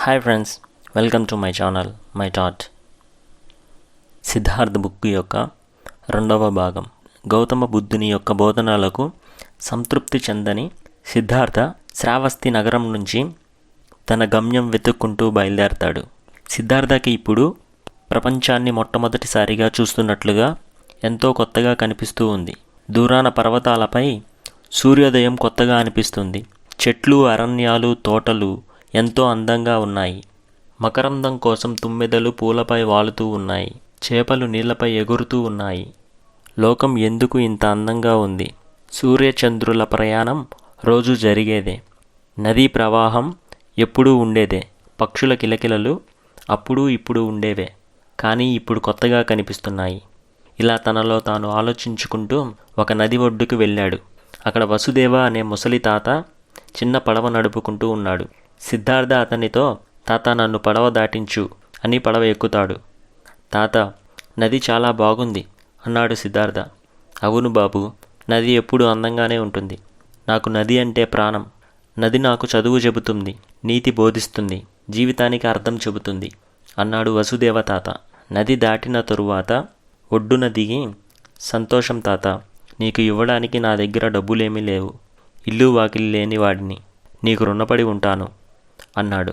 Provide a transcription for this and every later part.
Hi friends, welcome to my channel my thought. Siddhartha book యొక్క రెండవ భాగం. గౌతమ బుద్ధుని యొక్క బోధనలకు సంతృప్తి చెందని సిద్ధార్థ శ్రావస్తి నగరం నుంచి తన గమ్యం వెతుక్కుంటూ బయలుదేరతాడు. సిద్ధార్థకి ఇప్పుడు ప్రపంచాన్ని మొట్టమొదటిసారిగా చూస్తున్నట్లుగా ఎంతో కొత్తగా కనిపిస్తూ ఉంది. దూరాన పర్వతాలపై సూర్యోదయం కొత్తగా అనిపిస్తుంది. చెట్లు, అరణ్యాలు, తోటలు ఎంతో అందంగా ఉన్నాయి. మకరందం కోసం తుమ్మెదలు పూలపై వాలుతూ ఉన్నాయి. చేపలు నీళ్లపై ఎగురుతూ ఉన్నాయి. లోకం ఎందుకు ఇంత అందంగా ఉంది? సూర్యచంద్రుల ప్రయాణం రోజు జరిగేదే. నదీ ప్రవాహం ఎప్పుడూ ఉండేదే. పక్షుల కిలకిలలు అప్పుడు ఇప్పుడు ఉండేవే, కానీ ఇప్పుడు కొత్తగా కనిపిస్తున్నాయి. ఇలా తనలో తాను ఆలోచించుకుంటూ ఒక నది ఒడ్డుకు వెళ్ళాడు. అక్కడ వసుదేవ అనే ముసలి తాత చిన్న పడవ నడుపుకుంటూ ఉన్నాడు. సిద్ధార్థ అతనితో, తాత నన్ను పడవ దాటించు అని పడవ ఎక్కుతాడు. తాత, నది చాలా బాగుంది అన్నాడు సిద్ధార్థ. అవును బాబు, నది ఎప్పుడు అందంగానే ఉంటుంది. నాకు నది అంటే ప్రాణం. నది నాకు చదువు చెబుతుంది, నీతి బోధిస్తుంది, జీవితానికి అర్థం చెబుతుంది అన్నాడు వసుదేవ తాత. నది దాటిన తరువాత ఒడ్డున దిగి, సంతోషం తాత, నీకు ఇవ్వడానికి నా దగ్గర డబ్బులేమీ లేవు. ఇల్లు వాకిలి లేని వాడిని, నీకు రుణపడి ఉంటాను అన్నాడు.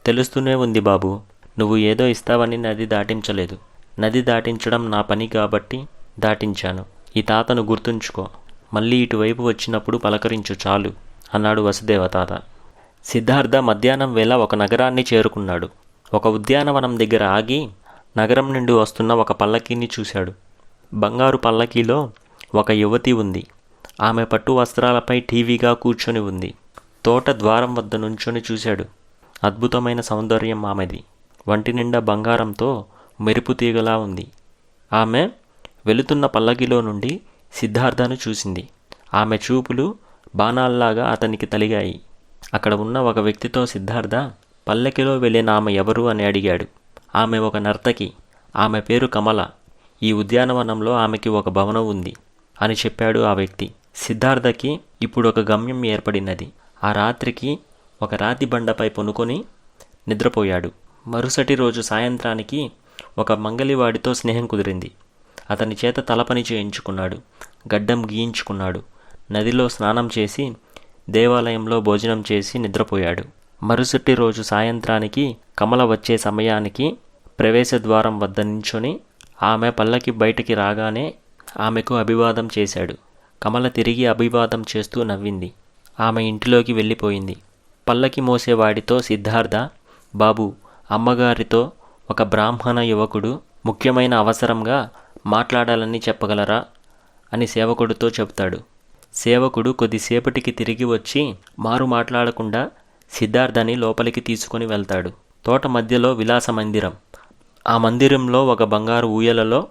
తెలుస్తూనే ఉంది బాబు, నువ్వు ఏదో ఇస్తావని నది దాటించలేదు. నది దాటించడం నా పని కాబట్టి దాటించాను. ఈ తాతను గుర్తుంచుకో. మళ్ళీ ఇటువైపు వచ్చినప్పుడు పలకరించు చాలు అన్నాడు వసుదేవ తాత. సిద్ధార్థ మధ్యాహ్నం వేళ ఒక నగరాన్ని చేరుకున్నాడు. ఒక ఉద్యానవనం దగ్గర ఆగి నగరం నుండి వస్తున్న ఒక పల్లకీని చూశాడు. బంగారు పల్లకీలో ఒక యువతి ఉంది. ఆమె పట్టు వస్త్రాలపై టీవీగా కూర్చొని ఉంది. తోట ద్వారం వద్ద నుంచొని చూశాడు. అద్భుతమైన సౌందర్యం ఆమెది. వంటి నిండా బంగారంతో మెరుపు తీగలా ఉంది. ఆమె వెళుతున్న పల్లకిలో నుండి సిద్ధార్థను చూసింది. ఆమె చూపులు బాణాల్లాగా అతనికి తలిగాయి. అక్కడ ఉన్న ఒక వ్యక్తితో సిద్ధార్థ, పల్లకిలో వెళ్ళిన ఆమె ఎవరు అని అడిగాడు. ఆమె ఒక నర్తకి. ఆమె పేరు కమల. ఈ ఉద్యానవనంలో ఆమెకి ఒక భవనం ఉంది అని చెప్పాడు ఆ వ్యక్తి. సిద్ధార్థకి ఇప్పుడు ఒక గమ్యం ఏర్పడినది. ఆ రాత్రికి ఒక రాతి బండపై పొనుకొని నిద్రపోయాడు. మరుసటి రోజు సాయంత్రానికి ఒక మంగలివాడితో స్నేహం కుదిరింది. అతని చేత తలపని చేయించుకున్నాడు. గడ్డం గీయించుకున్నాడు. నదిలో స్నానం చేసి దేవాలయంలో భోజనం చేసి నిద్రపోయాడు. మరుసటి రోజు సాయంత్రానికి కమల వచ్చే సమయానికి ప్రవేశద్వారం వద్ద నించొని ఆమె పల్లకి బయటికి రాగానే ఆమెకు అభివాదం చేశాడు. కమల తిరిగి అభివాదం చేస్తూ నవ్వింది. ఆమె ఇంటిలోకి వెళ్ళిపోయింది. పల్లకి మోసేవాడితో సిద్ధార్థ, బాబు, అమ్మగారితో ఒక బ్రాహ్మణ యువకుడు ముఖ్యమైన అవసరంగా మాట్లాడాలని చెప్పగలరా అని సేవకుడితో చెబుతాడు. సేవకుడు కొద్దిసేపటికి తిరిగి వచ్చి మారు మాట్లాడకుండా సిద్ధార్థని లోపలికి తీసుకొని వెళ్తాడు. తోట మధ్యలో విలాస మందిరం. ఆ మందిరంలో ఒక బంగారు ఊయలలో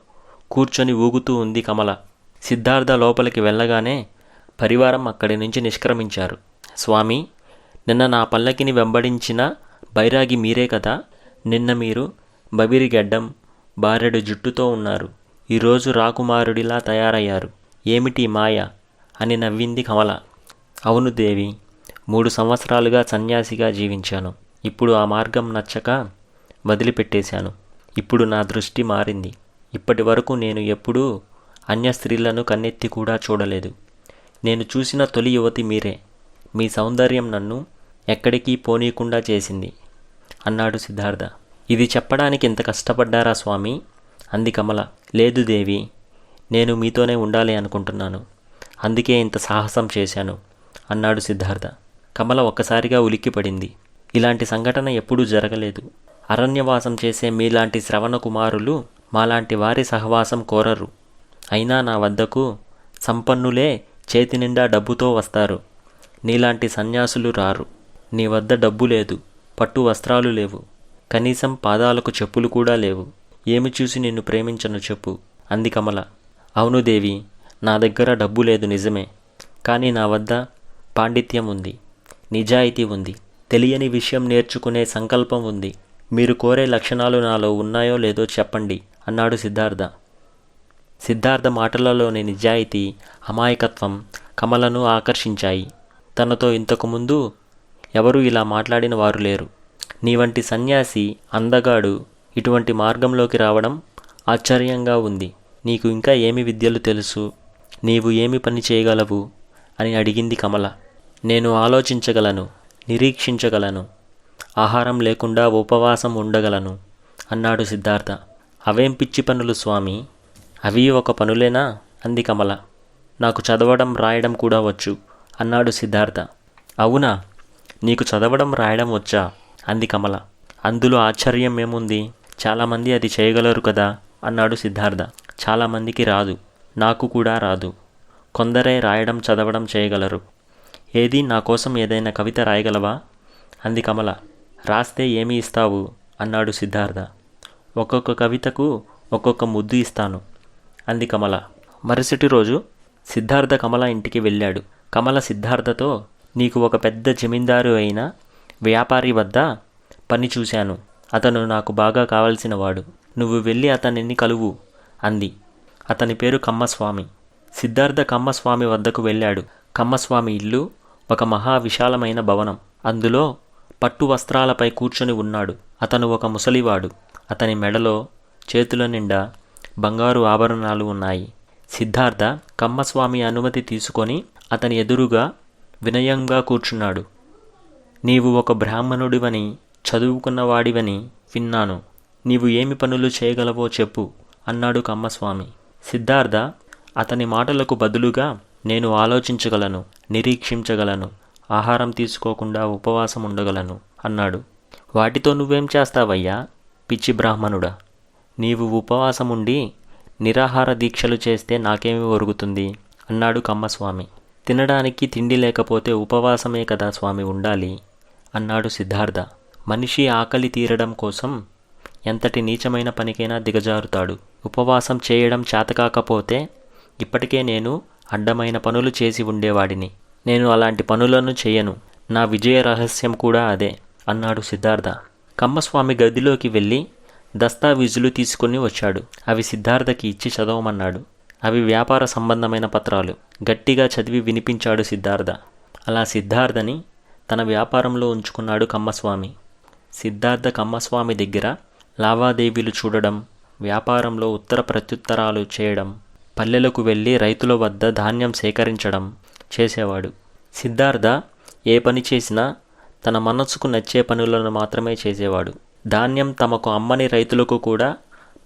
కూర్చొని ఊగుతూ ఉంది కమల. సిద్ధార్థ లోపలికి వెళ్ళగానే పరివారం అక్కడి నుంచి నిష్క్రమించారు. స్వామి, నిన్న నా పల్లకిని వెంబడించిన బైరాగి మీరే కదా? నిన్న మీరు బబిరిగడ్డం, బారెడు జుట్టుతో ఉన్నారు. ఈరోజు రాకుమారుడిలా తయారయ్యారు. ఏమిటి మాయ అని నవ్వింది కమల. అవును దేవి, 3 సంవత్సరాలుగా సన్యాసిగా జీవించాను. ఇప్పుడు ఆ మార్గం నచ్చక వదిలిపెట్టేశాను. ఇప్పుడు నా దృష్టి మారింది. ఇప్పటి వరకు నేను ఎప్పుడూ అన్య స్త్రీలను కన్నెత్తి కూడా చూడలేదు. నేను చూసిన తొలి యువతి మీరే. మీ సౌందర్యం నన్ను ఎక్కడికి పోనీయకుండా చేసింది అన్నాడు సిద్ధార్థ. ఇది చెప్పడానికి ఇంత కష్టపడ్డారా స్వామి అంది కమల. లేదు దేవి, నేను మీతోనే ఉండాలి అనుకుంటున్నాను. అందుకే ఇంత సాహసం చేశాను అన్నాడు సిద్ధార్థ. కమల ఒక్కసారిగా ఉలిక్కిపడింది. ఇలాంటి సంఘటన ఎప్పుడూ జరగలేదు. అరణ్యవాసం చేసే మీలాంటి శ్రవణ కుమారులు మాలాంటి వారి సహవాసం కోరరు. అయినా నా వద్దకు సంపన్నులే చేతి నిండా డబ్బుతో వస్తారు. నీలాంటి సన్యాసులు రారు. నీ వద్ద డబ్బు లేదు, పట్టు వస్త్రాలు లేవు, కనీసం పాదాలకు చెప్పులు కూడా లేవు. ఏమి చూసి నిన్ను ప్రేమించను చెప్పు అంది కమల. అవును దేవి, నా దగ్గర డబ్బు లేదు నిజమే, కానీ నా వద్ద పాండిత్యం ఉంది, నిజాయితీ ఉంది, తెలియని విషయం నేర్చుకునే సంకల్పం ఉంది. మీరు కోరే లక్షణాలు నాలో ఉన్నాయో లేదో చెప్పండి అన్నాడు సిద్ధార్థ. సిద్ధార్థ మాటలలోని నిజాయితీ, అమాయకత్వం కమలను ఆకర్షించాయి. తనతో ఇంతకుముందు ఎవరూ ఇలా మాట్లాడిన వారు లేరు. నీ వంటి సన్యాసి అందగాడు ఇటువంటి మార్గంలోకి రావడం ఆశ్చర్యంగా ఉంది. నీకు ఇంకా ఏమి విద్యలు తెలుసు? నీవు ఏమి పని చేయగలవు అని అడిగింది కమల. నేను ఆలోచించగలను, నిరీక్షించగలను, ఆహారం లేకుండా ఉపవాసం ఉండగలను అన్నాడు సిద్ధార్థ. అవేం పిచ్చి పనులు స్వామి? అవి ఒక పనులేనా అంది కమల. నాకు చదవడం రాయడం కూడా వచ్చు అన్నాడు సిద్ధార్థ. అవునా, నీకు చదవడం రాయడం వచ్చా అంది కమల. అందులో ఆశ్చర్యం ఏముంది? చాలామంది అది చేయగలరు కదా అన్నాడు సిద్ధార్థ. చాలామందికి రాదు, నాకు కూడా రాదు. కొందరే రాయడం చదవడం చేయగలరు. ఏది, నా కోసం ఏదైనా కవిత రాయగలవా అంది కమల. రాస్తే ఏమి ఇస్తావు అన్నాడు సిద్ధార్థ. ఒక్కొక్క కవితకు ఒక్కొక్క ముద్దు ఇస్తాను అంది కమల. మరుసటి రోజు సిద్ధార్థ కమల ఇంటికి వెళ్ళాడు. కమల సిద్ధార్థతో, నీకు ఒక పెద్ద జమీందారు అయిన వ్యాపారి వద్ద పని చూశాను. అతను నాకు బాగా కావలసినవాడు. నువ్వు వెళ్ళి అతనిని కలువు అంది. అతని పేరు కమ్మస్వామి. సిద్ధార్థ కమ్మస్వామి వద్దకు వెళ్ళాడు. కమ్మస్వామి ఇల్లు ఒక మహా విశాలమైన భవనం. అందులో పట్టు వస్త్రాలపై కూర్చొని ఉన్నాడు. అతను ఒక ముసలివాడు. అతని మెడలో, చేతుల నిండా బంగారు ఆభరణాలు ఉన్నాయి. సిద్ధార్థ కమ్మస్వామి అనుమతి తీసుకొని అతని ఎదురుగా వినయంగా కూర్చున్నాడు. నీవు ఒక బ్రాహ్మణుడివని, చదువుకున్నవాడివని విన్నాను. నీవు ఏమి పనులు చేయగలవో చెప్పు అన్నాడు కమ్మస్వామి. సిద్ధార్థ అతని మాటలకు బదులుగా, నేను ఆలోచించగలను, నిరీక్షించగలను, ఆహారం తీసుకోకుండా ఉపవాసం ఉండగలను అన్నాడు. వాటితో నువ్వేం చేస్తావయ్యా పిచ్చి బ్రాహ్మణుడా? నీవు ఉపవాసం ఉండి నిరాహార దీక్షలు చేస్తే నాకేమి ఒరుగుతుంది అన్నాడు కమ్మస్వామి. తినడానికి తిండి లేకపోతే ఉపవాసమే కదా స్వామి ఉండాలి అన్నాడు సిద్ధార్థ. మనిషి ఆకలి తీరడం కోసం ఎంతటి నీచమైన పనికైనా దిగజారుతాడు. ఉపవాసం చేయడం చేతకాకపోతే ఇప్పటికే నేను అడ్డమైన పనులు చేసి ఉండేవాడిని. నేను అలాంటి పనులను చేయను. నా విజయ రహస్యం కూడా అదే అన్నాడు సిద్ధార్థ. కమ్మస్వామి గదిలోకి వెళ్ళి దస్తావీజులు తీసుకుని వచ్చాడు. అవి సిద్ధార్థకి ఇచ్చి చదవమన్నాడు. అవి వ్యాపార సంబంధమైన పత్రాలు. గట్టిగా చదివి వినిపించాడు సిద్ధార్థ. అలా సిద్ధార్థని తన వ్యాపారంలో ఉంచుకున్నాడు కమ్మస్వామి. సిద్ధార్థ కమ్మస్వామి దగ్గర లావాదేవీలు చూడడం, వ్యాపారంలో ఉత్తర ప్రత్యుత్తరాలు చేయడం, పల్లెలకు వెళ్ళి రైతుల వద్ద ధాన్యం సేకరించడం చేసేవాడు. సిద్ధార్థ ఏ పని చేసినా తన మనసుకు నచ్చే పనులను మాత్రమే చేసేవాడు. ధాన్యం తమకు అమ్మని రైతులకు కూడా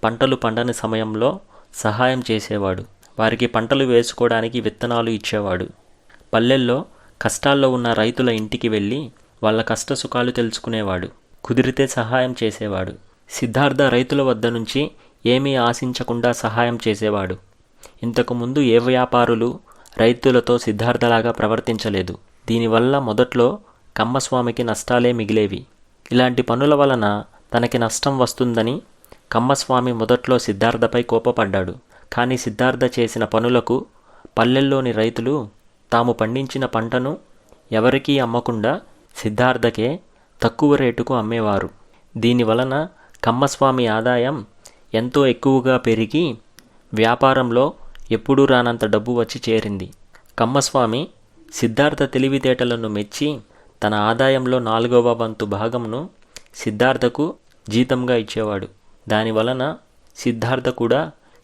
పంటలు పండని సమయంలో సహాయం చేసేవాడు. వారికి పంటలు వేసుకోవడానికి విత్తనాలు ఇచ్చేవాడు. పల్లెల్లో కష్టాల్లో ఉన్న రైతుల ఇంటికి వెళ్ళి వాళ్ళ కష్ట సుఖాలు తెలుసుకునేవాడు. కుదిరితే సహాయం చేసేవాడు. సిద్ధార్థ రైతుల వద్ద నుంచి ఏమీ ఆశించకుండా సహాయం చేసేవాడు. ఇంతకుముందు ఏ వ్యాపారులు రైతులతో సిద్ధార్థలాగా ప్రవర్తించలేదు. దీనివల్ల మొదట్లో కమ్మస్వామికి నష్టాలే మిగిలేవి. ఇలాంటి పనుల వలన తనకి నష్టం వస్తుందని కమ్మస్వామి మొదట్లో సిద్ధార్థపై కోపపడ్డాడు. కానీ సిద్ధార్థ చేసిన పనులకు పల్లెల్లోని రైతులు తాము పండించిన పంటను ఎవరికీ అమ్మకుండా సిద్ధార్థకే తక్కువ రేటుకు అమ్మేవారు. దీనివలన కమ్మస్వామి ఆదాయం ఎంతో ఎక్కువగా పెరిగి వ్యాపారంలో ఎప్పుడూ రానంత డబ్బు వచ్చి చేరింది. కమ్మస్వామి సిద్ధార్థ తెలివితేటలను మెచ్చి తన ఆదాయంలో 4వ వంతు భాగంను సిద్ధార్థకు జీతంగా ఇచ్చేవాడు. దానివలన సిద్ధార్థ కూడా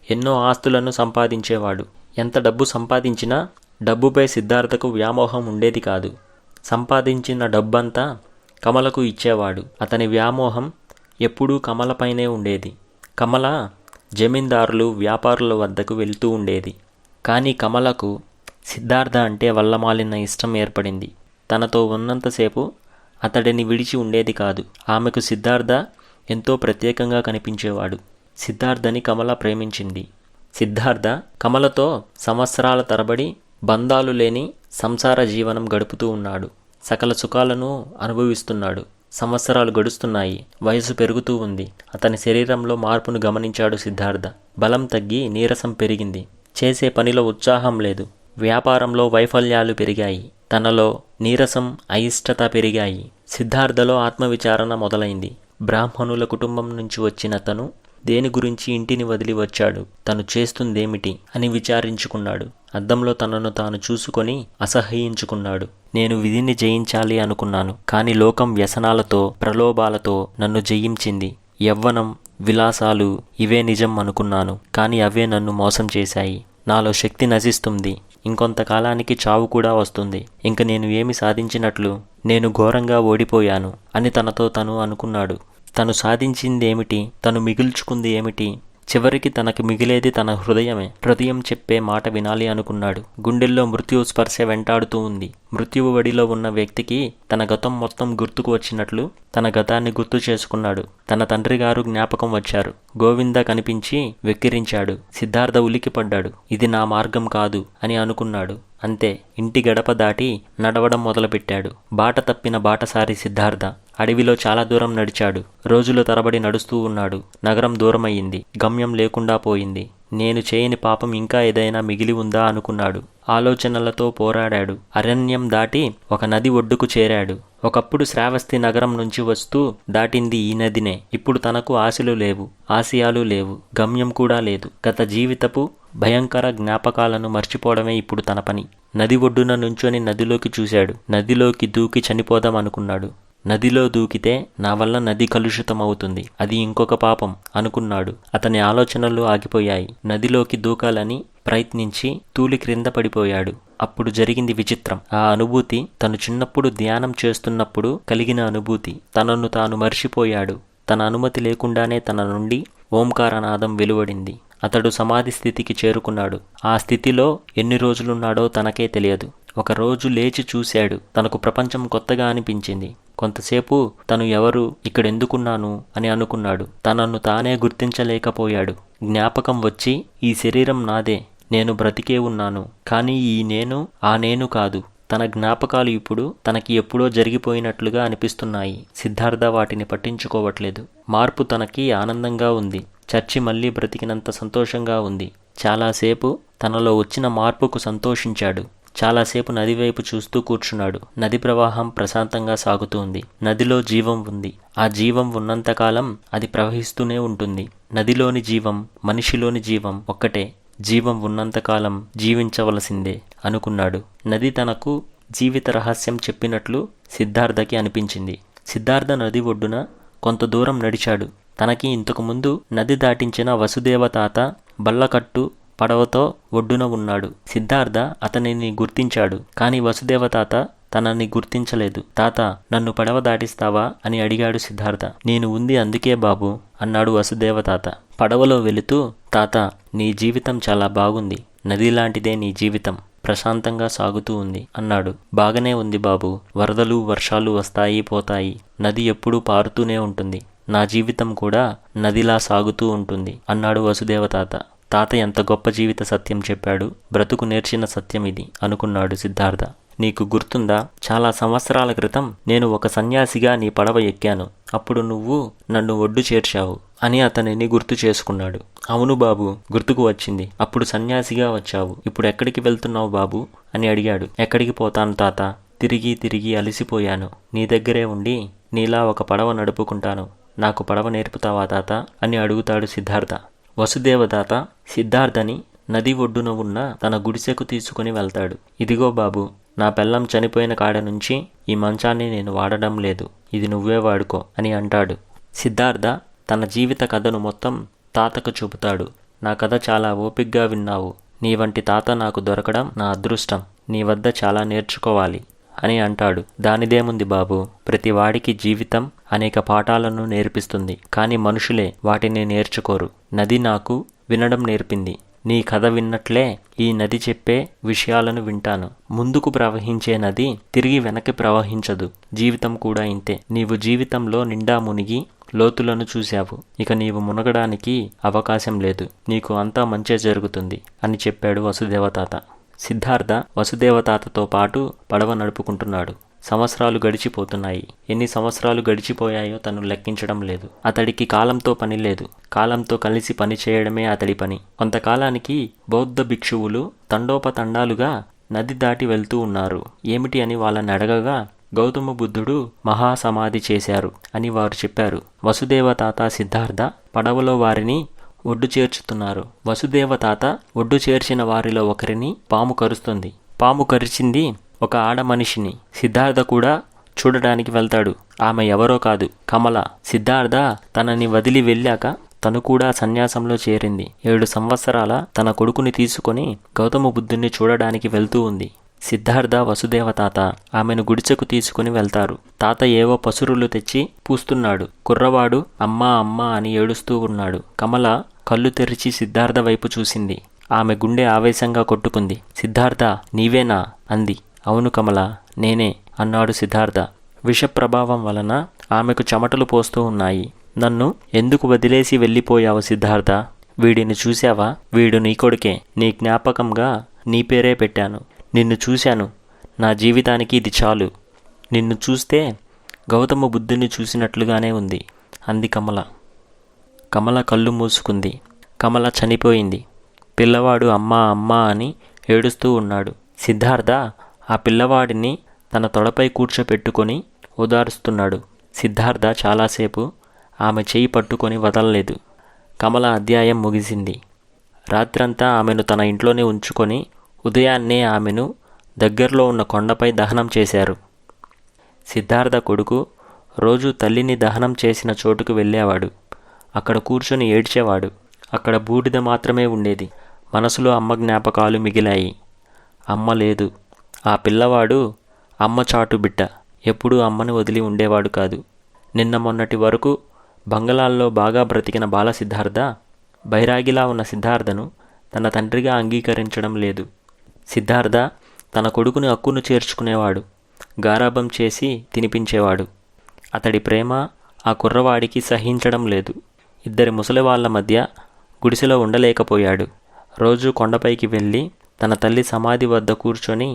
ఎన్నో ఆస్తులను సంపాదించేవాడు. ఎంత డబ్బు సంపాదించినా డబ్బుపై సిద్ధార్థకు వ్యామోహం ఉండేది కాదు. సంపాదించిన డబ్బంతా కమలకు ఇచ్చేవాడు. అతని వ్యామోహం ఎప్పుడూ కమలపైనే ఉండేది. కమల జమీందారులు, వ్యాపారుల వద్దకు వెళ్తూ ఉండేది. కానీ కమలకు సిద్ధార్థ అంటే వల్లమాలిన ఇష్టం ఏర్పడింది. తనతో ఉన్నంతసేపు అతడిని విడిచి ఉండేది కాదు. ఆమెకు సిద్ధార్థ ఎంతో ప్రత్యేకంగా కనిపించేవాడు. సిద్ధార్థని కమల ప్రేమించింది. సిద్ధార్థ కమలతో సంవత్సరాల తరబడి బంధాలు లేని సంసార జీవనం గడుపుతూ ఉన్నాడు. సకల సుఖాలను అనుభవిస్తున్నాడు. సంవత్సరాలు గడుస్తున్నాయి. వయసు పెరుగుతూ ఉంది. అతని శరీరంలో మార్పును గమనించాడు సిద్ధార్థ. బలం తగ్గి నీరసం పెరిగింది. చేసే పనిలో ఉత్సాహం లేదు. వ్యాపారంలో వైఫల్యాలు పెరిగాయి. తనలో నీరసం, అయిష్టత పెరిగాయి. సిద్ధార్థలో ఆత్మవిచారణ మొదలైంది. బ్రాహ్మణుల కుటుంబం నుంచి వచ్చిన తను దేని గురించి ఇంటిని వదిలి వచ్చాడు, తను చేస్తుందేమిటి అని విచారించుకున్నాడు. అద్దంలో తనను తాను చూసుకొని అసహ్యించుకున్నాడు. నేను విధిని జయించాలి అనుకున్నాను, కాని లోకం వ్యసనాలతో ప్రలోభాలతో నన్ను జయించింది. యవ్వనం, విలాసాలు ఇవే నిజం అనుకున్నాను, కాని అవే నన్ను మోసం చేశాయి. నాలో శక్తి నశిస్తుంది, ఇంకొంతకాలానికి చావు కూడా వస్తుంది. ఇంక నేను ఏమి సాధించినట్లు? నేను ఘోరంగా ఓడిపోయాను అని తనతో తను అనుకున్నాడు. తను సాధించిందేమిటి? తను మిగుల్చుకుంది ఏమిటి? చివరికి తనకు మిగిలేది తన హృదయమే. హృదయం చెప్పే మాట వినాలి అనుకున్నాడు. గుండెల్లో మృత్యు స్పర్శ వెంటాడుతూ ఉంది. మృత్యువు వడిలో ఉన్న వ్యక్తికి తన గతం మొత్తం గుర్తుకు వచ్చినట్లు తన గతాన్ని గుర్తు చేసుకున్నాడు. తన తండ్రి గారు జ్ఞాపకం వచ్చారు. గోవింద కనిపించి వెక్కిరించాడు. సిద్ధార్థ ఉలికిపడ్డాడు. ఇది నా మార్గం కాదు అని అనుకున్నాడు. అంతే, ఇంటి గడప దాటి నడవడం మొదలుపెట్టాడు. బాట తప్పిన బాటసారి సిద్ధార్థ. అడవిలో చాలా దూరం నడిచాడు. రోజుల తరబడి నడుస్తూ ఉన్నాడు. నగరం దూరమయ్యింది. గమ్యం లేకుండా పోయింది. నేను చేయని పాపం ఇంకా ఏదైనా మిగిలి ఉందా అనుకున్నాడు. ఆలోచనలతో పోరాడాడు. అరణ్యం దాటి ఒక నది ఒడ్డుకు చేరాడు. ఒకప్పుడు శ్రావస్తి నగరం నుంచి వస్తూ దాటింది ఈ నదినే. ఇప్పుడు తనకు ఆశలు లేవు, ఆశయాలు లేవు, గమ్యం కూడా లేదు. గత జీవితపు భయంకర జ్ఞాపకాలను మర్చిపోవడమే ఇప్పుడు తన పని. నది ఒడ్డున నుంచొని నదిలోకి చూశాడు. నదిలోకి దూకి చనిపోదాం అనుకున్నాడు. నదిలో దూకితే నా వల్ల నది కలుషితమవుతుంది, అది ఇంకొక పాపం అనుకున్నాడు. అతని ఆలోచనలు ఆగిపోయాయి. నదిలోకి దూకాలని ప్రయత్నించి తూలి క్రింద పడిపోయాడు. అప్పుడు జరిగింది విచిత్రం. ఆ అనుభూతి తను చిన్నప్పుడు ధ్యానం చేస్తున్నప్పుడు కలిగిన అనుభూతి. తనను తాను మర్చిపోయాడు. తన అనుమతి లేకుండానే తన నుండి ఓంకారనాదం వెలువడింది. అతడు సమాధి స్థితికి చేరుకున్నాడు. ఆ స్థితిలో ఎన్ని రోజులున్నాడో తనకే తెలియదు. ఒక రోజు లేచి చూశాడు. తనకు ప్రపంచం కొత్తగా అనిపించింది. కొంతసేపు తను ఎవరు, ఇక్కడెందుకున్నాను అని అనుకున్నాడు. తనను తానే గుర్తించలేకపోయాడు. జ్ఞాపకం వచ్చి ఈ శరీరం నాదే, నేను బ్రతికే ఉన్నాను, కానీ ఈ నేను ఆ నేను కాదు. తన జ్ఞాపకాలు ఇప్పుడు తనకి ఎప్పుడో జరిగిపోయినట్లుగా అనిపిస్తున్నాయి. సిద్ధార్థ వాటిని పట్టించుకోవట్లేదు. మార్పు తనకి ఆనందంగా ఉంది. చచ్చి మళ్ళీ బ్రతికినంత సంతోషంగా ఉంది. చాలాసేపు తనలో వచ్చిన మార్పుకు సంతోషించాడు. చాలాసేపు నది వైపు చూస్తూ కూర్చున్నాడు. నది ప్రవాహం ప్రశాంతంగా సాగుతుంది. నదిలో జీవం ఉంది. ఆ జీవం ఉన్నంతకాలం అది ప్రవహిస్తూనే ఉంటుంది. నదిలోని జీవం, మనిషిలోని జీవం ఒక్కటే. జీవం ఉన్నంతకాలం జీవించవలసిందే అనుకున్నాడు. నది తనకు జీవిత రహస్యం చెప్పినట్లు సిద్ధార్థకి అనిపించింది. సిద్ధార్థ నది ఒడ్డున కొంత దూరం నడిచాడు. తనకి ఇంతకుముందు నది దాటించిన వసుదేవ తాత బల్లకట్టు పడవతో ఒడ్డున ఉన్నాడు. సిద్ధార్థ అతనిని గుర్తించాడు. కానీ వసుదేవ తాత తనని గుర్తించలేదు. తాత, నన్ను పడవ దాటిస్తావా అని అడిగాడు సిద్ధార్థ. నేను ఉంది అందుకే బాబు అన్నాడు వసుదేవ తాత. పడవలో వెళుతూ, తాత, నీ జీవితం చాలా బాగుంది. నది లాంటిదే నీ జీవితం, ప్రశాంతంగా సాగుతూ ఉంది అన్నాడు. బాగానే ఉంది బాబు. వరదలు వర్షాలు వస్తాయి పోతాయి. నది ఎప్పుడూ పారుతూనే ఉంటుంది. నా జీవితం కూడా నదిలా సాగుతూ ఉంటుంది అన్నాడు వసుదేవ తాత. తాత ఎంత గొప్ప జీవిత సత్యం చెప్పాడు. బ్రతుకు నేర్చిన సత్యం ఇది అనుకున్నాడు సిద్ధార్థ. నీకు గుర్తుందా, చాలా సంవత్సరాల క్రితం నేను ఒక సన్యాసిగా నీ పడవ ఎక్కాను. అప్పుడు నువ్వు నన్ను ఒడ్డు చేర్చావు అని అతనిని గుర్తు చేసుకున్నాడు. అవును బాబు, గుర్తుకు వచ్చింది. అప్పుడు సన్యాసిగా వచ్చావు. ఇప్పుడు ఎక్కడికి వెళ్తున్నావు బాబు అని అడిగాడు. ఎక్కడికి పోతాను తాత, తిరిగి తిరిగి అలసిపోయాను. నీ దగ్గరే ఉండి నీలా ఒక పడవ నడుపుకుంటాను. నాకు పడవ నేర్పుతావా తాత అని అడుగుతాడు సిద్ధార్థ. వసుదేవతాత సిద్ధార్థని నది ఒడ్డున ఉన్న తన గుడిసెకు తీసుకుని వెళ్తాడు. ఇదిగో బాబు, నా పెళ్ళం చనిపోయిన కాడ నుంచి ఈ మంచాన్ని నేను వాడడం లేదు. ఇది నువ్వే వాడుకో అని అంటాడు. సిద్ధార్థ తన జీవిత కథను మొత్తం తాతకు చూపుతాడు. నా కథ చాలా ఓపిగ్గా విన్నావు. నీ వంటి తాత నాకు దొరకడం నా అదృష్టం. నీ వద్ద చాలా నేర్చుకోవాలి అని అంటాడు. దానిదేముంది బాబు, ప్రతివాడికి జీవితం అనేక పాఠాలను నేర్పిస్తుంది. కానీ మనుషులే వాటిని నేర్చుకోరు. నది నాకు వినడం నేర్పింది. నీ కథ విన్నట్లే ఈ నది చెప్పే విషయాలను వింటాను. ముందుకు ప్రవహించే నది తిరిగి వెనక్కి ప్రవహించదు. జీవితం కూడా ఇంతే. నీవు జీవితంలో నిండా మునిగి లోతులను చూశావు. ఇక నీవు మునగడానికి అవకాశం లేదు. నీకు అంతా మంచే జరుగుతుంది అని చెప్పాడు వసుదేవతాత. సిద్ధార్థ వసుదేవతాతతో పాటు పడవ నడుపుకుంటున్నాడు. సంవత్సరాలు గడిచిపోతున్నాయి. ఎన్ని సంవత్సరాలు గడిచిపోయాయో తను లెక్కించడం లేదు. అతడికి కాలంతో పని లేదు. కాలంతో కలిసి పని చేయడమే అతడి పని. కొంతకాలానికి బౌద్ధ భిక్షువులు తండోపతండాలుగా నది దాటి వెళ్తూ ఉన్నారు. ఏమిటి అని వాళ్ళని అడగగా, గౌతమ బుద్ధుడు మహాసమాధి చేశారు అని వారు చెప్పారు. వసుదేవ తాత సిద్ధార్థ పడవలో వారిని ఒడ్డు చేర్చుతున్నారు. వసుదేవ తాత ఒడ్డు చేర్చిన వారిలో ఒకరిని పాము కరుస్తుంది. పాము కరిచింది ఒక ఆడ మనిషిని. సిద్ధార్థ కూడా చూడడానికి వెళ్తాడు. ఆమె ఎవరో కాదు, కమల. సిద్ధార్థ తనని వదిలి వెళ్ళాక తను కూడా సన్యాసంలో చేరింది. 7 సంవత్సరాల తన కొడుకుని తీసుకొని గౌతమ బుద్ధుణ్ణి చూడడానికి వెళ్తూ ఉంది. సిద్ధార్థ, వసుదేవ తాత ఆమెను గుడిసెకు తీసుకుని వెళ్తారు. తాత ఏవో పసురులు తెచ్చి పూస్తున్నాడు. కుర్రవాడు అమ్మా అమ్మా అని ఏడుస్తూ ఉన్నాడు. కమల కళ్ళు తెరిచి సిద్ధార్థ వైపు చూసింది. ఆమె గుండె ఆవేశంగా కొట్టుకుంది. సిద్ధార్థ, నీవేనా అంది. అవును కమల, నేనే అన్నాడు సిద్ధార్థ. విష ప్రభావం వలన ఆమెకు చెమటలు పోస్తూ ఉన్నాయి. నన్ను ఎందుకు వదిలేసి వెళ్ళిపోయావు సిద్ధార్థ? వీడిని చూశావా? వీడు నీ కొడుకే. నీ జ్ఞాపకంగా నీ పేరే పెట్టాను. నిన్ను చూశాను. నా జీవితానికి ఇది చాలు. నిన్ను చూస్తే గౌతమ బుద్ధుని చూసినట్లుగానే ఉంది అంది కమల. కమల కళ్ళు మూసుకుంది. కమల చనిపోయింది. పిల్లవాడు అమ్మా అమ్మా అని ఏడుస్తూ ఉన్నాడు. సిద్ధార్థ ఆ పిల్లవాడిని తన తొడపై కూర్చోపెట్టుకొని ఓదారుస్తున్నాడు. సిద్ధార్థ చాలాసేపు ఆమె చేయి పట్టుకొని వదలలేదు. కమల అధ్యాయం ముగిసింది. రాత్రంతా ఆమెను తన ఇంట్లోనే ఉంచుకొని ఉదయాన్నే ఆమెను దగ్గరలో ఉన్న కొండపై దహనం చేశారు. సిద్ధార్థ కొడుకు రోజు తల్లిని దహనం చేసిన చోటుకు వెళ్ళేవాడు. అక్కడ కూర్చొని ఏడ్చేవాడు. అక్కడ బూడిద మాత్రమే ఉండేది. మనసులో అమ్మ జ్ఞాపకాలు మిగిలాయి. అమ్మ లేదు. ఆ పిల్లవాడు అమ్మ చాటు బిడ్డ. ఎప్పుడూ అమ్మని వదిలి ఉండేవాడు కాదు. నిన్న మొన్నటి వరకు బంగళాల్లో బాగా బ్రతికిన బాల సిద్ధార్థ బైరాగిలా ఉన్న సిద్ధార్థను తన తండ్రిగా అంగీకరించడం లేదు. సిద్ధార్థ తన కొడుకుని అక్కును చేర్చుకునేవాడు. గారాబం చేసి తినిపించేవాడు. అతడి ప్రేమ ఆ కుర్రవాడికి సహించడం లేదు. 2 ముసలివాళ్ల మధ్య గుడిసెలో ఉండలేకపోయాడు. రోజు కొండపైకి వెళ్ళి తన తల్లి సమాధి వద్ద కూర్చొని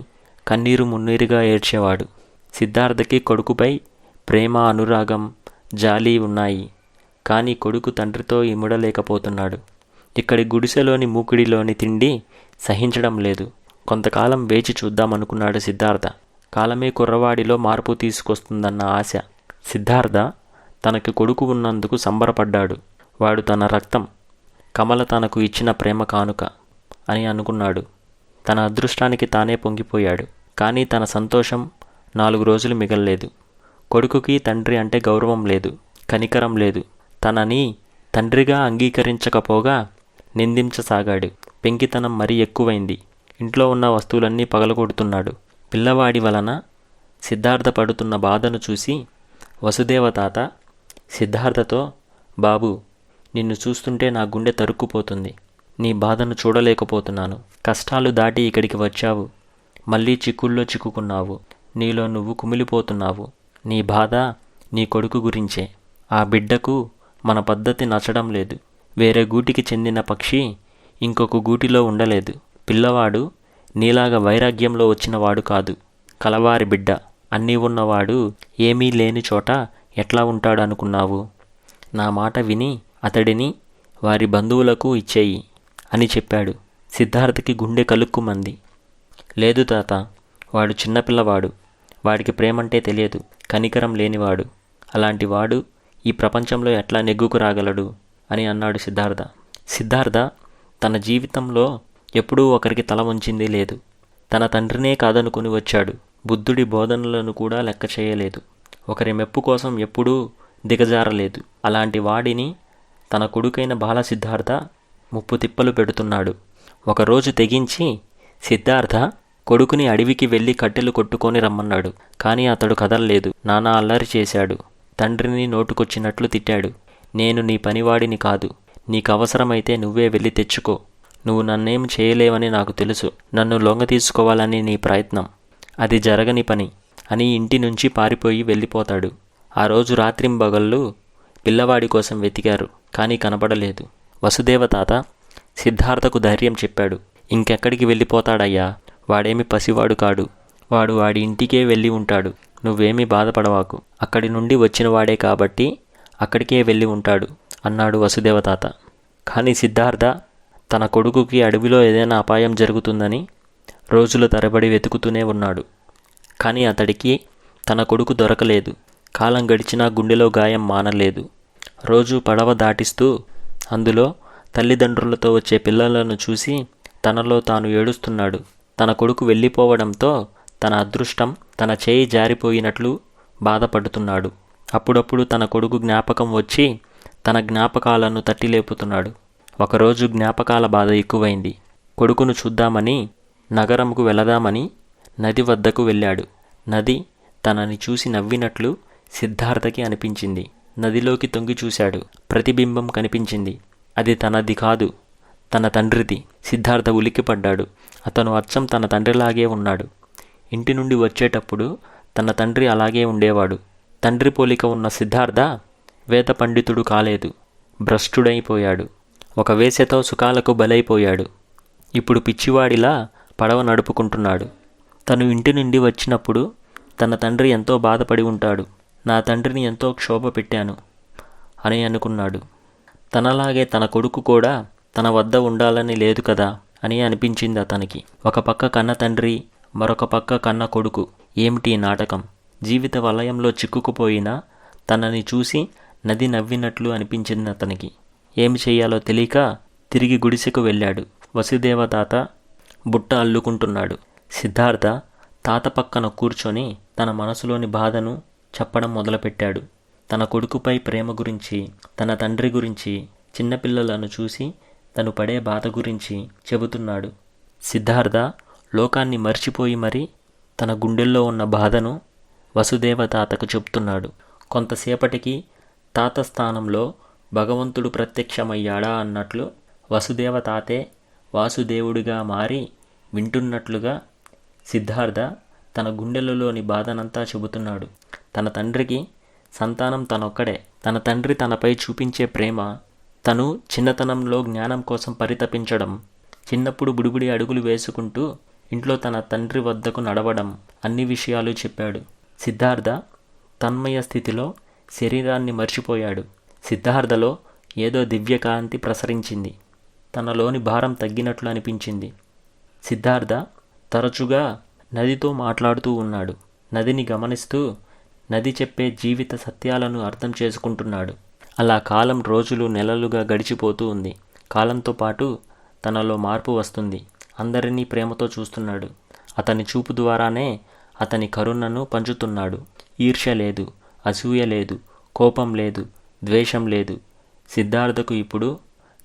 కన్నీరు మున్నీరుగా ఏడ్చేవాడు. సిద్ధార్థకి కొడుకుపై ప్రేమ, అనురాగం, జాలి ఉన్నాయి. కానీ కొడుకు తండ్రితో ఇముడలేకపోతున్నాడు. ఇక్కడి గుడిసెలోని మూకిడిలోని తిండి సహించడం లేదు. కొంతకాలం వేచి చూద్దామనుకున్నాడు సిద్ధార్థ. కాలమే కుర్రవాడిలో మార్పు తీసుకొస్తుందన్న ఆశ. సిద్ధార్థ తనకి కొడుకు ఉన్నందుకు సంబరపడ్డాడు. వాడు తన రక్తం, కమల తనకు ఇచ్చిన ప్రేమ కానుక అని అనుకున్నాడు. తన అదృష్టానికి తానే పొంగిపోయాడు. కానీ తన సంతోషం 4 రోజులు మిగల్లేదు. కొడుకుకి తండ్రి అంటే గౌరవం లేదు, కనికరం లేదు. తనని తండ్రిగా అంగీకరించకపోగా నిందించసాగాడు. పెంకితనం మరీ ఎక్కువైంది. ఇంట్లో ఉన్న వస్తువులన్నీ పగలగొడుతున్నాడు. పిల్లవాడి వలన సిద్ధార్థ పడుతున్న బాధను చూసి వసుదేవ తాత సిద్ధార్థతో, బాబు, నిన్ను చూస్తుంటే నా గుండె తరుక్కుపోతుంది. నీ బాధను చూడలేకపోతున్నాను. కష్టాలు దాటి ఇక్కడికి వచ్చావు. మళ్ళీ చిక్కుల్లో చిక్కుకున్నావు. నీలో నువ్వు కుమిలిపోతున్నావు. నీ బాధ నీ కొడుకు గురించే. ఆ బిడ్డకు మన పద్ధతి నచ్చడం లేదు. వేరే గూటికి చెందిన పక్షి ఇంకొక గూటిలో ఉండలేదు. పిల్లవాడు నీలాగా వైరాగ్యంలో వచ్చినవాడు కాదు. కలవారి బిడ్డ. అన్నీ ఉన్నవాడు ఏమీ లేని చోట ఎట్లా ఉంటాడనుకున్నావు? నా మాట విని అతడిని వారి బంధువులకు ఇచ్చేయి అని చెప్పాడు. సిద్ధార్థకి గుండె కలుక్కుమంది. లేదు తాత, వాడు చిన్నపిల్లవాడు. వాడికి ప్రేమంటే తెలియదు. కనికరం లేనివాడు. అలాంటి వాడు ఈ ప్రపంచంలో ఎట్లా నెగ్గుకు రాగలడు అని అన్నాడు సిద్ధార్థ. సిద్ధార్థ తన జీవితంలో ఎప్పుడూ ఒకరికి తల వంచింది లేదు. తన తండ్రినే కాదనుకుని వచ్చాడు. బుద్ధుడి బోధనలను కూడా లెక్క చేయలేదు. ఒకరి మెప్పు కోసం ఎప్పుడూ దిగజారలేదు. అలాంటి వాడిని తన కొడుకైన బాల సిద్ధార్థ ముప్పు తిప్పలు పెడుతున్నాడు. ఒకరోజు తెగించి సిద్ధార్థ కొడుకుని అడవికి వెళ్ళి కట్టెలు కొట్టుకొని రమ్మన్నాడు. కానీ అతడు కదల్లేదు. నానా అల్లరి చేశాడు. తండ్రిని నోటుకొచ్చినట్లు తిట్టాడు. నేను నీ పనివాడిని కాదు. నీకవసరమైతే నువ్వే వెళ్ళి తెచ్చుకో. నువ్వు నన్నేం చేయలేవని నాకు తెలుసు. నన్ను లొంగ తీసుకోవాలని నీ ప్రయత్నం. అది జరగని పని అని ఇంటి నుంచి పారిపోయి వెళ్ళిపోతాడు. ఆ రోజు రాత్రింబగళ్ళు పిల్లవాడి కోసం వెతికారు. కానీ కనబడలేదు. వసుదేవ తాత సిద్ధార్థకు ధైర్యం చెప్పాడు. ఇంకెక్కడికి వెళ్ళిపోతాడయ్యా? వాడేమి పసివాడు కాడు. వాడు వాడి ఇంటికే వెళ్ళి ఉంటాడు. నువ్వేమీ బాధపడవాకు. అక్కడి నుండి వచ్చినవాడే కాబట్టి అక్కడికే వెళ్ళి ఉంటాడు అన్నాడు వసుదేవ తాత. కానీ సిద్ధార్థ తన కొడుకుకి అడవిలో ఏదైనా అపాయం జరుగుతుందని రోజుల తరబడి వెతుకుతూనే ఉన్నాడు. కానీ అతడికి తన కొడుకు దొరకలేదు. కాలం గడిచినా గుండెలో గాయం మానలేదు. రోజు పడవ దాటిస్తూ అందులో తల్లిదండ్రులతో వచ్చే పిల్లలను చూసి తనలో తాను ఏడుస్తున్నాడు. తన కొడుకు వెళ్ళిపోవడంతో తన అదృష్టం తన చేయి జారిపోయినట్లు బాధపడుతున్నాడు. అప్పుడప్పుడు తన కొడుకు జ్ఞాపకం వచ్చి తన జ్ఞాపకాలను తట్టిలేపుతున్నాడు. ఒకరోజు జ్ఞాపకాల బాధ ఎక్కువైంది. కొడుకును చూద్దామని నగరంకు వెళదామని నది వద్దకు వెళ్ళాడు. నది తనని చూసి నవ్వినట్లు సిద్ధార్థకి అనిపించింది. నదిలోకి తొంగి చూశాడు. ప్రతిబింబం కనిపించింది. అది తనది కాదు, తన తండ్రిది. సిద్ధార్థ ఉలిక్కిపడ్డాడు. అతను అచ్చం తన తండ్రిలాగే ఉన్నాడు. ఇంటి నుండి వచ్చేటప్పుడు తన తండ్రి అలాగే ఉండేవాడు. తండ్రి పోలిక ఉన్న సిద్ధార్థ వేద పండితుడు కాలేదు, భ్రష్టుడైపోయాడు. ఒక వేశ్యతో సుఖాలకు బలైపోయాడు. ఇప్పుడు పిచ్చివాడిలా పడవ నడుపుకుంటున్నాడు. తను ఇంటి నుండి వచ్చినప్పుడు తన తండ్రి ఎంతో బాధపడి ఉంటాడు. నా తండ్రిని ఎంతో క్షోభ పెట్టాను అని అనుకున్నాడు. తనలాగే తన కొడుకు కూడా తన వద్ద ఉండాలని లేదు కదా అని అనిపించింది అతనికి. ఒక పక్క కన్న తండ్రి, మరొక పక్క కన్న కొడుకు. ఏమిటి నాటకం? జీవిత వలయంలో చిక్కుకుపోయిన తనని చూసి నది నవ్వినట్లు అనిపించింది అతనికి. ఏమి చెయ్యాలో తెలియక తిరిగి గుడిసెకు వెళ్ళాడు. వసుదేవ తాత బుట్ట అల్లుకుంటున్నాడు. సిద్ధార్థ తాత పక్కన కూర్చొని తన మనసులోని బాధను చెప్పడం మొదలుపెట్టాడు. తన కొడుకుపై ప్రేమ గురించి, తన తండ్రి గురించి, చిన్నపిల్లలను చూసి తను పడే బాధ గురించి చెబుతున్నాడు. సిద్ధార్థ లోకాన్ని మర్చిపోయి మరీ తన గుండెల్లో ఉన్న బాధను వసుదేవ తాతకు చెబుతున్నాడు. కొంతసేపటికి తాత స్థానంలో భగవంతుడు ప్రత్యక్షమయ్యాడా అన్నట్లు వసుదేవ తాతే వాసుదేవుడిగా మారి వింటున్నట్లుగా సిద్ధార్థ తన గుండెలలోని బాధనంతా చెబుతున్నాడు. తన తండ్రికి సంతానం తనొక్కడే. తన తండ్రి తనపై చూపించే ప్రేమ, తను చిన్నతనంలో జ్ఞానం కోసం పరితపించడం, చిన్నప్పుడు బుడిబుడి అడుగులు వేసుకుంటూ ఇంట్లో తన తండ్రి వద్దకు నడవడం, అన్ని విషయాలు చెప్పాడు. సిద్ధార్థ తన్మయ స్థితిలో శరీరాన్ని మర్చిపోయాడు. సిద్ధార్థలో ఏదో దివ్యకాంతి ప్రసరించింది. తనలోని భారం తగ్గినట్లు అనిపించింది. సిద్ధార్థ తరచుగా నదితో మాట్లాడుతూ ఉన్నాడు. నదిని గమనిస్తూ నది చెప్పే జీవిత సత్యాలను అర్థం చేసుకుంటున్నాడు. అలా కాలం రోజులు నెలలుగా గడిచిపోతూ ఉంది. కాలంతో పాటు తనలో మార్పు వస్తుంది. అందరినీ ప్రేమతో చూస్తున్నాడు. అతని చూపు ద్వారానే అతని కరుణను పంచుతున్నాడు. ఈర్ష్య లేదు, అసూయ లేదు, కోపం లేదు, ద్వేషం లేదు. సిద్ధార్థకు ఇప్పుడు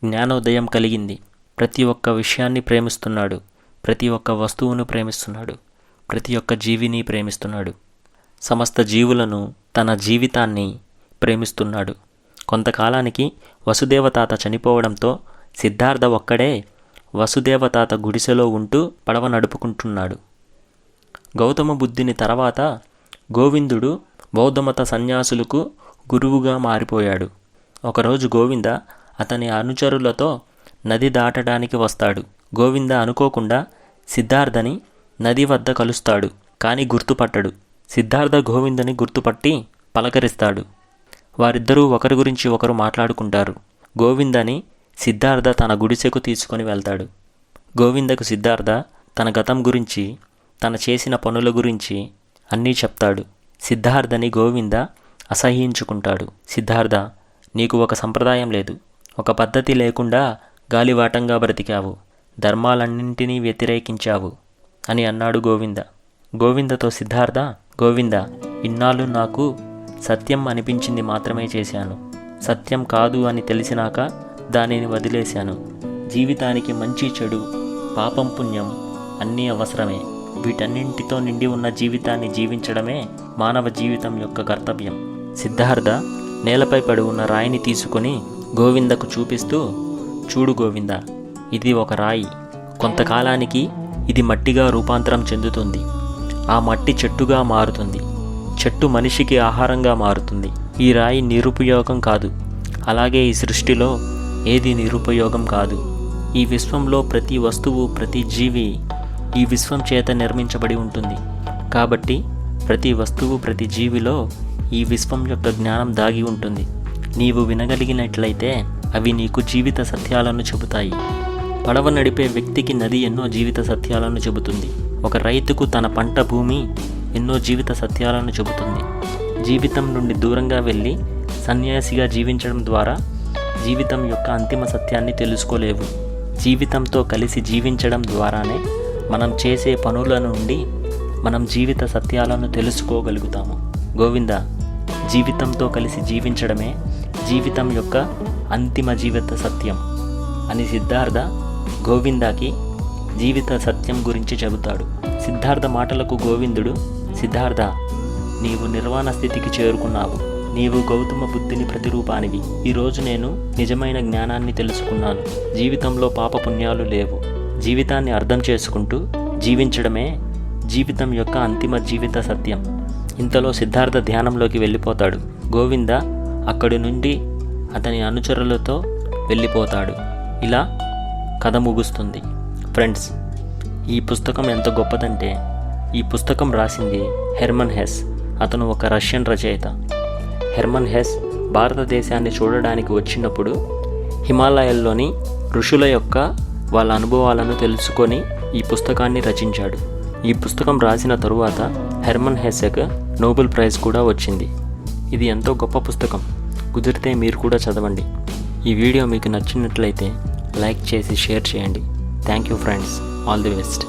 జ్ఞానోదయం కలిగింది. ప్రతి ఒక్క విషయాన్ని ప్రేమిస్తున్నాడు. ప్రతి ఒక్క వస్తువును ప్రేమిస్తున్నాడు. ప్రతి ఒక్క జీవిని ప్రేమిస్తున్నాడు. సమస్త జీవులను, తన జీవితాన్ని ప్రేమిస్తున్నాడు. కొంతకాలానికి వసుదేవతాత చనిపోవడంతో సిద్ధార్థ ఒక్కడే వసుదేవతాత గుడిసెలో ఉంటూ పడవ నడుపుకుంటున్నాడు. గౌతమ బుద్ధుని తర్వాత గోవిందుడు బౌద్ధమత సన్యాసులకు గురువుగా మారిపోయాడు. ఒకరోజు గోవింద అతని అనుచరులతో నది దాటడానికి వస్తాడు. గోవింద అనుకోకుండా సిద్ధార్థని నది వద్ద కలుస్తాడు. కానీ గుర్తుపట్టడు. సిద్ధార్థ గోవిందని గుర్తుపట్టి పలకరిస్తాడు. వారిద్దరూ ఒకరి గురించి ఒకరు మాట్లాడుకుంటారు. గోవిందని సిద్ధార్థ తన గుడిసెకు తీసుకొని వెళ్తాడు. గోవిందకు సిద్ధార్థ తన గతం గురించి, తన చేసిన పనుల గురించి అన్నీ చెప్తాడు. సిద్ధార్థని గోవింద అసహ్యించుకుంటాడు. సిద్ధార్థ, నీకు ఒక సంప్రదాయం లేదు, ఒక పద్ధతి లేకుండా గాలివాటంగా బ్రతికావు, ధర్మాలన్నింటినీ వ్యతిరేకించావు అని అన్నాడు గోవింద. గోవిందతో సిద్ధార్థ, గోవింద, ఇన్నాళ్ళు నాకు సత్యం అనిపించింది మాత్రమే చేశాను. సత్యం కాదు అని తెలిసినాక దానిని వదిలేశాను. జీవితానికి మంచి చెడు, పాపం పుణ్యం అన్నీ అవసరమే. వీటన్నింటితో నిండి ఉన్న జీవితాన్ని జీవించడమే మానవ జీవితం యొక్క కర్తవ్యం. సిద్ధార్థ నేలపై పడి ఉన్న రాయిని తీసుకుని గోవిందకు చూపిస్తూ, చూడు గోవింద, ఇది ఒక రాయి. కొంతకాలానికి ఇది మట్టిగా రూపాంతరం చెందుతుంది. ఆ మట్టి చెట్టుగా మారుతుంది. చెట్టు మనిషికి ఆహారంగా మారుతుంది. ఈ రాయి నిరుపయోగం కాదు. అలాగే ఈ సృష్టిలో ఏది నిరుపయోగం కాదు. ఈ విశ్వంలో ప్రతి వస్తువు, ప్రతి జీవి ఈ విశ్వం చేత నిర్మించబడి ఉంటుంది. కాబట్టి ప్రతి వస్తువు, ప్రతి జీవిలో ఈ విశ్వం యొక్క జ్ఞానం దాగి ఉంటుంది. నీవు వినగలిగినట్లయితే అవి నీకు జీవిత సత్యాలను చెబుతాయి. పడవ నడిపే వ్యక్తికి నది ఎన్నో జీవిత సత్యాలను చెబుతుంది. ఒక రైతుకు తన పంట భూమి ఎన్నో జీవిత సత్యాలను చెబుతుంది. జీవితం నుండి దూరంగా వెళ్ళి సన్యాసిగా జీవించడం ద్వారా జీవితం యొక్క అంతిమ సత్యాన్ని తెలుసుకోలేవు. జీవితంతో కలిసి జీవించడం ద్వారానే మనం చేసే పనుల నుండి మనం జీవిత సత్యాలను తెలుసుకోగలుగుతాము. గోవింద, జీవితంతో కలిసి జీవించడమే జీవితం యొక్క అంతిమ జీవిత సత్యం అని సిద్ధార్థ గోవిందాకి జీవిత సత్యం గురించి చెబుతాడు. సిద్ధార్థ మాటలకు గోవిందుడు, సిద్ధార్థ, నీవు నిర్వాణ స్థితికి చేరుకున్నావు. నీవు గౌతమ బుద్ధుని ప్రతిరూపానివి. ఈరోజు నేను నిజమైన జ్ఞానాన్ని తెలుసుకున్నాను. జీవితంలో పాపపుణ్యాలు లేవు. జీవితాన్ని అర్థం చేసుకుంటూ జీవించడమే జీవితం యొక్క అంతిమ జీవిత సత్యం. ఇంతలో సిద్ధార్థ ధ్యానంలోకి వెళ్ళిపోతాడు. గోవింద అక్కడి నుండి అతని అనుచరులతో వెళ్ళిపోతాడు. ఇలా కథ ముగుస్తుంది. ఫ్రెండ్స్, ఈ పుస్తకం ఎంత గొప్పదంటే ఈ పుస్తకం రాసింది హెర్మన్ హెస్. అతను ఒక రష్యన్ రచయిత. హెర్మన్ హెస్ భారతదేశాన్ని చూడడానికి వచ్చినప్పుడు హిమాలయాల్లోని ఋషుల యొక్క వాళ్ళ అనుభవాలను తెలుసుకొని ఈ పుస్తకాన్ని రచించాడు. ఈ పుస్తకం రాసిన తరువాత హెర్మన్ హెస్కి నోబెల్ ప్రైజ్ కూడా వచ్చింది. ఇది ఎంతో గొప్ప పుస్తకం. కుదిరితే మీరు కూడా చదవండి. ఈ వీడియో మీకు నచ్చినట్లయితే లైక్ చేసి షేర్ చేయండి. Thank you friends. All the best.